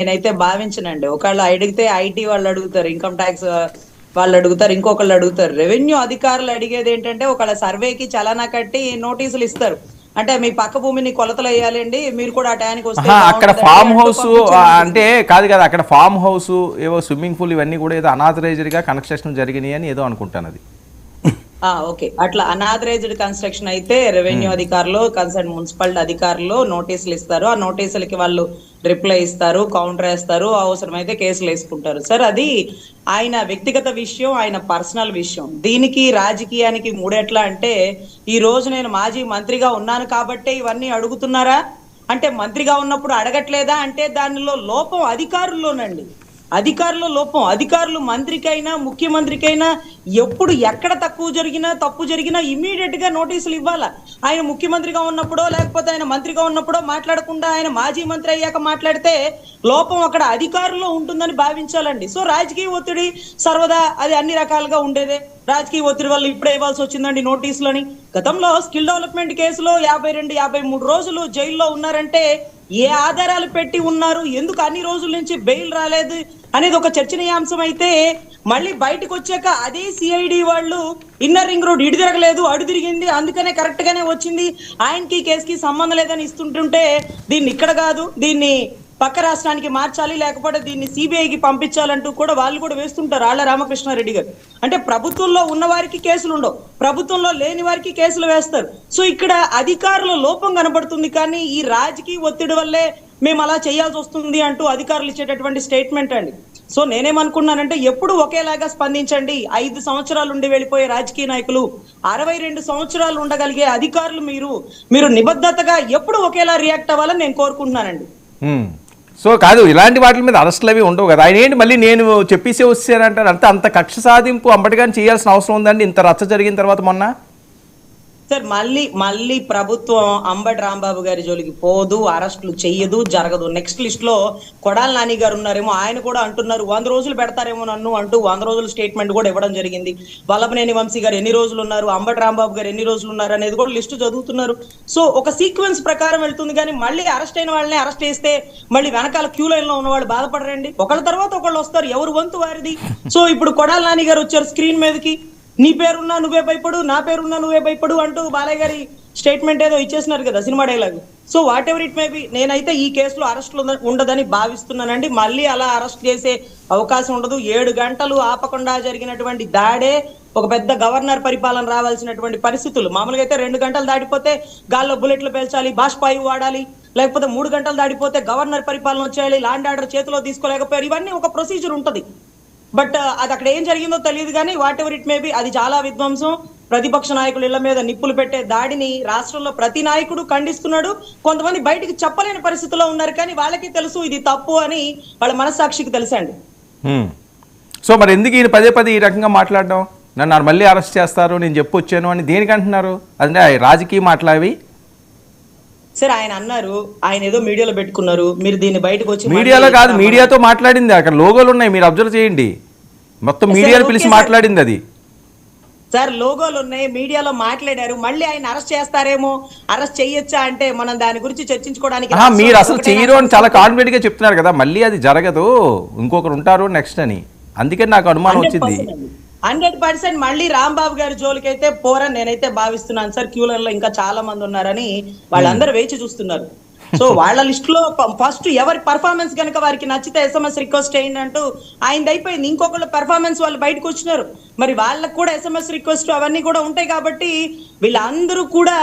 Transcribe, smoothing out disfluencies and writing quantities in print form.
నేనైతే భావించనండి. ఒకళ్ళు అడిగితే ఐటీ వాళ్ళు అడుగుతారు, ఇన్కమ్ ట్యాక్స్ వాళ్ళు అడుగుతారు, ఇంకొకళ్ళు అడుగుతారు. రెవెన్యూ అధికారులు అడిగేది ఏంటంటే ఒకళ్ళ సర్వేకి చలానా కట్టి నోటీసులు ఇస్తారు. అంటే మీ పక్క భూమిని కొలతలు వేయాలండి, మీరు కూడా ఆ టయానికి వస్తే అక్కడ బాగుంటుందండి ఫామ్ అంటూ హౌస్ పంపించే అంటే నోటీసులు. కాదు కదా, అక్కడ ఫామ్ హౌస్ ఏవో స్విమ్మింగ్ పూల్ ఇవన్నీ కూడా ఏదో అనాథరైజ్డ్గా కన్స్ట్రక్షన్ జరిగినాయి అని ఏదో అనుకుంటాను అది. ఓకే. అట్లా అనాథరైజ్డ్ కన్స్ట్రక్షన్ అయితే రెవెన్యూ ఉమ్. అధికారులు, కన్సర్న్ మున్సిపాలిటీ అధికారులు నోటీసులు ఇస్తారు. ఆ నోటీసులకి వాళ్ళు రిప్లై ఇస్తారు, కౌంటర్ వేస్తారు, అవసరమైతే కేసులు వేసుకుంటారు. సార్ అది ఆయన వ్యక్తిగత విషయం, ఆయన పర్సనల్ విషయం. దీనికి రాజకీయానికి మూడెట్లా అంటే, ఈ రోజు నేను మాజీ మంత్రిగా ఉన్నాను కాబట్టే ఇవన్నీ అడుగుతున్నారా అంటే, మంత్రిగా ఉన్నప్పుడు అడగట్లేదా అంటే దానిలో లోపం అధికారుల్లోనండి. అధికారుల లోపం. అధికారులు మంత్రికైనా ముఖ్యమంత్రికైనా ఎప్పుడు ఎక్కడ తప్పు జరిగినా ఇమీడియట్ గా నోటీసులు ఇవ్వాలా. ఆయన ముఖ్యమంత్రిగా ఉన్నప్పుడో లేకపోతే ఆయన మంత్రిగా ఉన్నప్పుడో మాట్లాడకుండా ఆయన మాజీ మంత్రి అయ్యాక మాట్లాడితే లోపం అక్కడ అధికారుల్లో ఉంటుందని భావించాలండి. సో రాజకీయ ఒత్తిడి సర్వదా అది అన్ని రకాలుగా ఉండేదే. రాజకీయ ఒత్తిడి వల్ల ఇప్పుడే ఇవ్వాల్సి వచ్చిందండి నోటీసులని. గతంలో స్కిల్ డెవలప్మెంట్ కేసులో 52-53 రోజులు జైల్లో ఉన్నారంటే ఏ ఆధారాలు పెట్టి ఉన్నారు, ఎందుకు అన్ని రోజుల నుంచి బెయిల్ రాలేదు అనేది ఒక చర్చనీయాంశం అయితే, మళ్ళీ బయటకు వచ్చాక అదే సిఐడి వాళ్ళు ఇన్నర్ రింగ్ రోడ్ ఇటు తిరగలేదు, అడు తిరిగింది, అందుకనే కరెక్ట్ గానే వచ్చింది, ఆయనకి కేసుకి సంబంధం లేదని ఇస్తుంటుంటే దీన్ని ఇక్కడ కాదు, దీన్ని పక్క రాష్ట్రానికి మార్చాలి, లేకపోతే దీన్ని సిబిఐకి పంపించాలంటూ కూడా వాళ్ళు కూడా వేస్తుంటారు ఆళ్ల రామకృష్ణారెడ్డి గారు. అంటే ప్రభుత్వంలో ఉన్న వారికి కేసులు ఉండవు, ప్రభుత్వంలో లేని వారికి కేసులు వేస్తారు. సో ఇక్కడ అధికారుల లోపం కనబడుతుంది. కానీ ఈ రాజకీయ ఒత్తిడి వల్లే మేము అలా చేయాల్సి వస్తుంది అంటూ అధికారులు ఇచ్చేటటువంటి స్టేట్మెంట్ అండి. సో నేనేమనుకున్నానంటే ఎప్పుడు ఒకేలాగా స్పందించండి. 5 సంవత్సరాలు ఉండి వెళ్ళిపోయే రాజకీయ నాయకులు, 62 సంవత్సరాలు ఉండగలిగే అధికారులు మీరు నిబద్ధతగా ఎప్పుడు ఒకేలా రియాక్ట్ అవ్వాలని నేను కోరుకుంటున్నానండి. సో కాదు, ఇలాంటి వాటి మీద అరెస్టులు అవి ఉండవు కదా. ఆయన ఏంటి మళ్ళీ నేను చెప్పేసి వచ్చానంటారు, అంత కక్ష సాధింపు అంబటిగాని చేయాల్సిన అవసరం ఉందండి ఇంత రచ్చ జరిగిన తర్వాత మొన్న? సార్ మళ్ళీ ప్రభుత్వం అంబటి రాంబాబు గారి జోలికి పోదు, అరెస్టులు చెయ్యదు, జరగదు. నెక్స్ట్ లిస్ట్ లో కొడాలి నాని గారు ఉన్నారేమో, ఆయన కూడా అంటున్నారు 100 రోజులు పెడతారేమో నన్ను అంటూ 100 రోజుల స్టేట్మెంట్ కూడా ఇవ్వడం జరిగింది. వల్లభనేని వంశీ గారు ఎన్ని రోజులు ఉన్నారు, అంబటి రాంబాబు గారు ఎన్ని రోజులు ఉన్నారు అనేది కూడా లిస్టు చదువుతున్నారు. సో ఒక సీక్వెన్స్ ప్రకారం వెళ్తుంది. కానీ మళ్ళీ అరెస్ట్ అయిన వాళ్ళని అరెస్ట్ చేస్తే మళ్ళీ వెనకాల క్యూ లైన్ లో ఉన్న వాళ్ళు బాధపడరండి. ఒకళ్ళ తర్వాత ఒకళ్ళు వస్తారు, ఎవరు వంతు వారిది. సో ఇప్పుడు కొడాలి నాని గారు వచ్చారు స్క్రీన్ మీదకి, నీ పేరున్నా నువ్వే భయపడు, నా పేరున్నా నువ్వే భయపడు అంటూ బాలయ్య గారి స్టేట్మెంట్ ఏదో ఇచ్చేసినారు కదా cinema dialogue. So what ever it may be, నేనైతే ఈ కేసులో అరెస్టులు ఉండదని భావిస్తున్నానండి. మళ్ళీ అలా అరెస్ట్ చేసే అవకాశం ఉండదు. 7 గంటలు ఆపకుండా జరిగినటువంటి దాడే ఒక పెద్ద గవర్నర్ పరిపాలన రావాల్సినటువంటి పరిస్థితులు. మామూలుగా అయితే 2 గంటలు దాటిపోతే గాల్లో బుల్లెట్లు పేల్చాలి, బాష్పాయు వాడాలి, లేకపోతే 3 గంటలు దాటిపోతే గవర్నర్ పరిపాలన వచ్చేయాలి, ల్యాండ్ ఆర్డర్ చేతిలో తీసుకోలేకపోయారు, ఇవన్నీ ఒక ప్రొసీజర్ ఉంటది. బట్ అది అక్కడ ఏం జరిగిందో తెలియదు. కానీ what ever it may be, అది చాలా విధ్వంసం. ప్రతిపక్ష నాయకులు ఇళ్ల మీద నిప్పులు పెట్టే దాడిని రాష్ట్రంలో ప్రతి నాయకుడు ఖండిస్తున్నాడు. కొంతమంది బయటికి చెప్పలేని పరిస్థితిలో ఉన్నారు, కానీ వాళ్ళకి తెలుసు ఇది తప్పు అని, వాళ్ళ మనస్సాక్షికి తెలుసండి. సో మరి ఎందుకు ఈయన పదే ఈ రకంగా మాట్లాడడం, నన్ను మళ్ళీ అరెస్ట్ చేస్తారు నేను చెప్పొచ్చాను అని దేనికి అంటున్నారు? అంటే రాజకీయ మాట్లావి. సరే ఆయన అన్నారు, ఆయన ఏదో మీడియాలో పెట్టుకున్నారు, మీరు దీన్ని బయటకు వచ్చి మీడియాలో కాదు, మీడియాతో మాట్లాడింది, అక్కడ లోగోలు ఉన్నాయి, మీరు అబ్జర్వ్ చేయండి, మొత్తం మీడియాను పిలిచి మాట్లాడింది అది. సార్ లోగోలు ఉన్నాయి, మీడియాలో మాట్లాడారు, మళ్ళీ ఆయన అరెస్ట్ చేస్తారేమో, అరెస్ట్ చేయొచ్చా అంటే మనం దాని గురించి చర్చించుకోవడానికి మీరు అసలు చెయ్యరు అని చాలా కాన్ఫిడెంట్ గా చెప్తున్నారు కదా, మళ్ళీ అది జరగదు, ఇంకొకరు ఉంటారు నెక్స్ట్ అని, అందుకని నాకు అనుమానం వచ్చింది. 100% మళ్ళీ రాంబాబు గారి జోలికి అయితే పోరని నేనైతే భావిస్తున్నాను సార్. క్యూలర్లో ఇంకా చాలా మంది ఉన్నారని వాళ్ళందరూ వేచి చూస్తున్నారు. సో వాళ్ళ లిస్ట్ లో ఫస్ట్ ఎవరి పర్ఫార్మెన్స్ కనుక వారికి నచ్చితే SMS రిక్వెస్ట్ చేయండి అంటూ ఆయన అయిపోయింది. ఇంకొకళ్ళు పెర్ఫార్మెన్స్ వాళ్ళు బయటకు వచ్చినారు, మరి వాళ్ళకు కూడా SMS రిక్వెస్ట్ అవన్నీ కూడా ఉంటాయి. కాబట్టి వీళ్ళందరూ కూడా